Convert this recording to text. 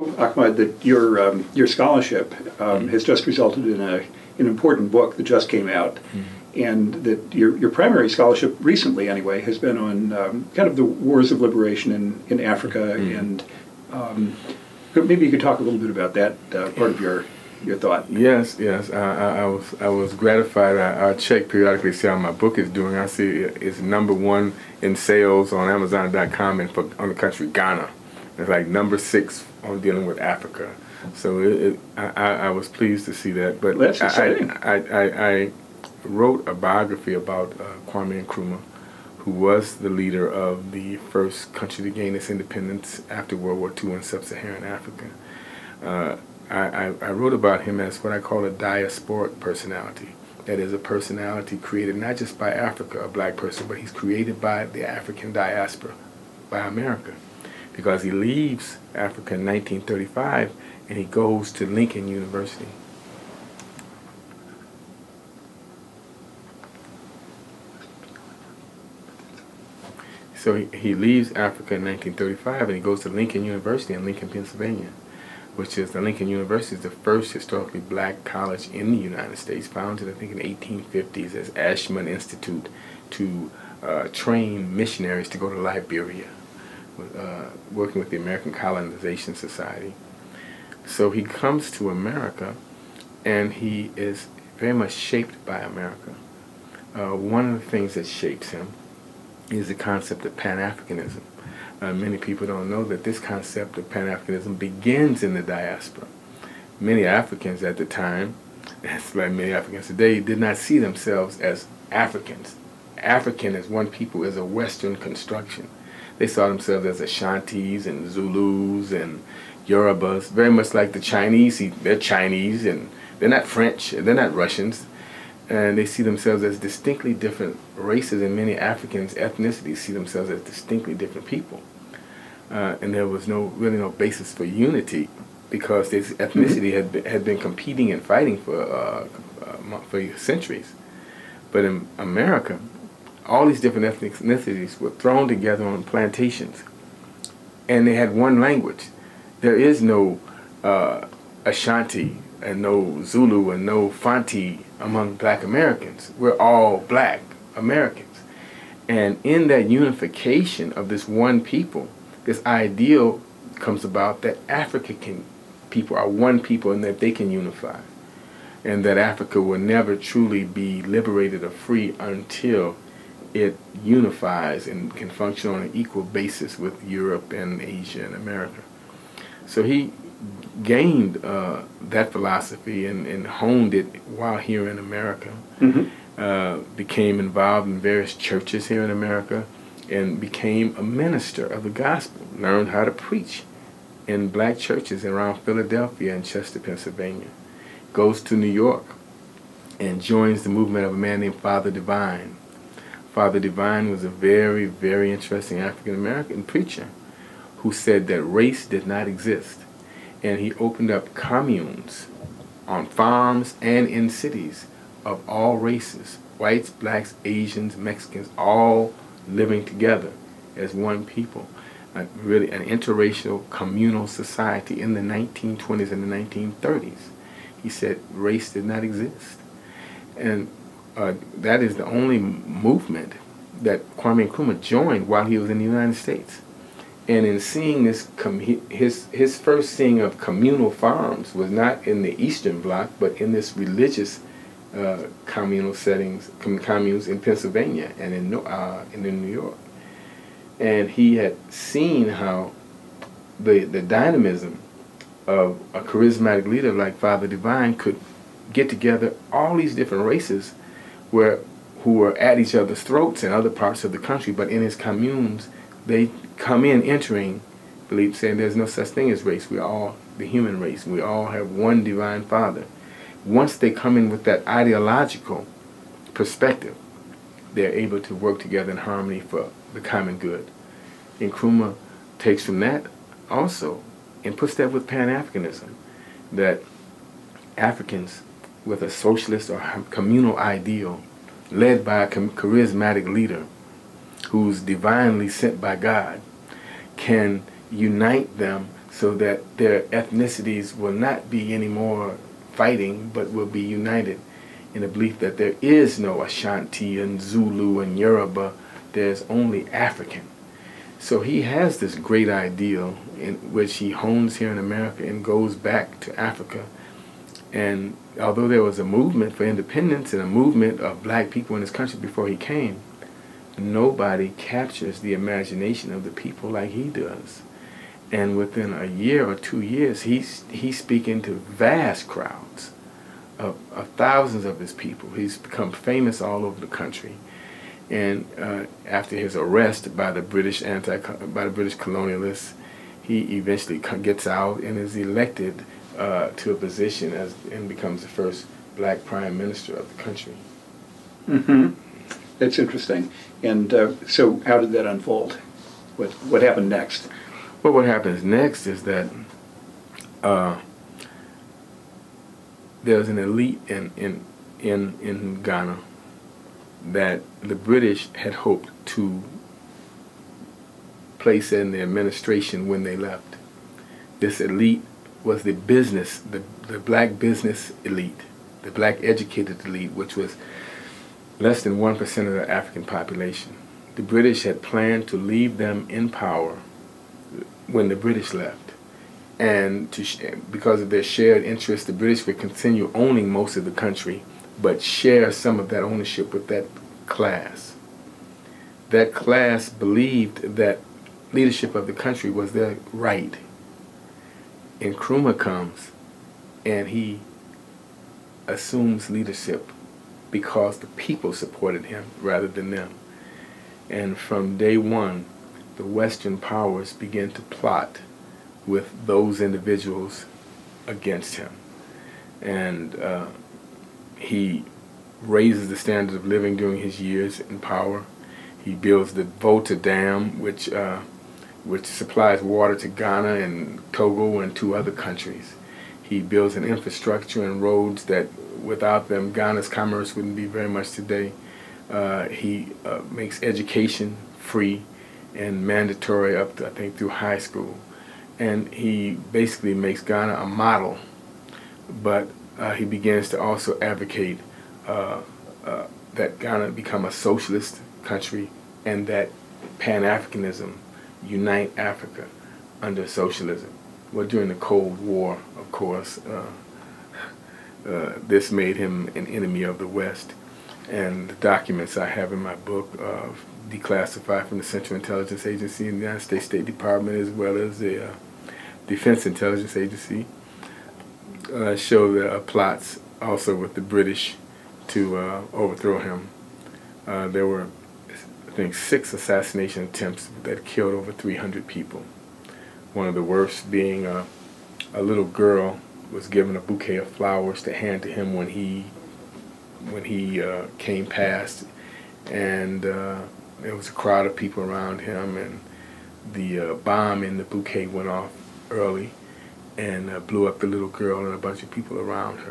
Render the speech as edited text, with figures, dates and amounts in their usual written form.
Ahmad, that your scholarship has just resulted in an important book that just came out, and that your primary scholarship recently, anyway, has been on kind of the wars of liberation in Africa, and maybe you could talk a little bit about that part of your thought. Yes. I was gratified. I check periodically, see how my book is doing. I see it's #1 in sales on Amazon.com and on the country Ghana. It's like #6 on dealing with Africa. So I was pleased to see that. But that's exciting. I wrote a biography about Kwame Nkrumah, who was the leader of the first country to gain its independence after World War II in sub-Saharan Africa. I wrote about him as what I call a diasporic personality. That is, a personality created not just by Africa, a black person, but he's created by the African diaspora, by America. Because he leaves Africa in 1935 and he goes to Lincoln University. So he leaves Africa in 1935 and he goes to Lincoln University in Lincoln, Pennsylvania, which is, the Lincoln University is the first historically black college in the United States, founded I think in the 1850s as Ashman Institute to train missionaries to go to Liberia, working with the American Colonization Society. So he comes to America and he is very much shaped by America. One of the things that shapes him is the concept of Pan-Africanism. Many people don't know that this concept of Pan-Africanism begins in the diaspora. Many Africans at the time, as like many Africans today, did not see themselves as Africans. African as one people is a Western construction. They saw themselves as Ashantis and Zulus and Yorubas, very much like the Chinese. They're Chinese and they're not French, they're not Russians. And they see themselves as distinctly different races, and many Africans' ethnicities see themselves as distinctly different people. And there was really no basis for unity because this ethnicity had been competing and fighting for centuries. But in America, all these different ethnicities were thrown together on plantations, and they had one language. There is no Ashanti and no Zulu and no Fanti among black Americans. We're all black Americans. And in that unification of this one people, this ideal comes about that African people are one people and that they can unify. And that Africa will never truly be liberated or free until it unifies and can function on an equal basis with Europe and Asia and America. So he gained that philosophy and honed it while here in America. Became involved in various churches here in America and became a minister of the gospel. Learned how to preach in black churches around Philadelphia and Chester, Pennsylvania. Goes to New York and joins the movement of a man named Father Divine. Father Divine was a very, very interesting African-American preacher who said that race did not exist. And he opened up communes on farms and in cities of all races, whites, blacks, Asians, Mexicans, all living together as one people. Really an interracial communal society in the 1920s and the 1930s. He said race did not exist. And that is the only movement that Kwame Nkrumah joined while he was in the United States. And in seeing this, his first seeing of communal farms was not in the Eastern Bloc, but in this religious communal settings, communes in Pennsylvania and in New York. And he had seen how the dynamism of a charismatic leader like Father Divine could get together all these different races who were at each other's throats in other parts of the country, but in his communes, they come in entering, saying there's no such thing as race. We're all the human race. We all have one divine Father. Once they come in with that ideological perspective, they're able to work together in harmony for the common good. Nkrumah takes from that also and puts that with Pan-Africanism, that Africans with a socialist or communal ideal led by a charismatic leader who's divinely sent by God can unite them so that their ethnicities will not be any more fighting, but will be united in the belief that there is no Ashanti and Zulu and Yoruba, there's only African. So he has this great ideal in which he hones here in America and goes back to Africa. And although there was a movement for independence and a movement of black people in this country before he came, nobody captures the imagination of the people like he does. And within a year or 2 years, he's speaking to vast crowds of thousands of his people. He's become famous all over the country. And after his arrest by the British colonialists, he eventually gets out and is elected to a position and becomes the first black prime minister of the country. Mm-hmm. That's interesting. And so how did that unfold? What happened next? Well, what happens next is that there's an elite in Ghana that the British had hoped to place in the administration when they left. This elite was the black business elite, the black educated elite, which was less than 1% of the African population. The British had planned to leave them in power when the British left. And because of their shared interest, the British would continue owning most of the country, but share some of that ownership with that class. That class believed that leadership of the country was their right. And Nkrumah comes and he assumes leadership because the people supported him rather than them. And from day one, the Western powers began to plot with those individuals against him. And he raises the standard of living during his years in power. He builds the Volta Dam, which supplies water to Ghana and Togo and 2 other countries. He builds an infrastructure and roads that without them Ghana's commerce wouldn't be very much today. He makes education free and mandatory up to, I think, through high school. And he basically makes Ghana a model, but he begins to also advocate that Ghana become a socialist country and that Pan-Africanism unite Africa under socialism. Well, during the Cold War, of course, this made him an enemy of the West. And the documents I have in my book, declassified from the Central Intelligence Agency in the United States State Department as well as the Defense Intelligence Agency, show the plots also with the British to overthrow him. There were, I think, 6 assassination attempts that killed over 300 people. One of the worst being a little girl was given a bouquet of flowers to hand to him when he came past, and there was a crowd of people around him, and the bomb in the bouquet went off early and blew up the little girl and a bunch of people around her.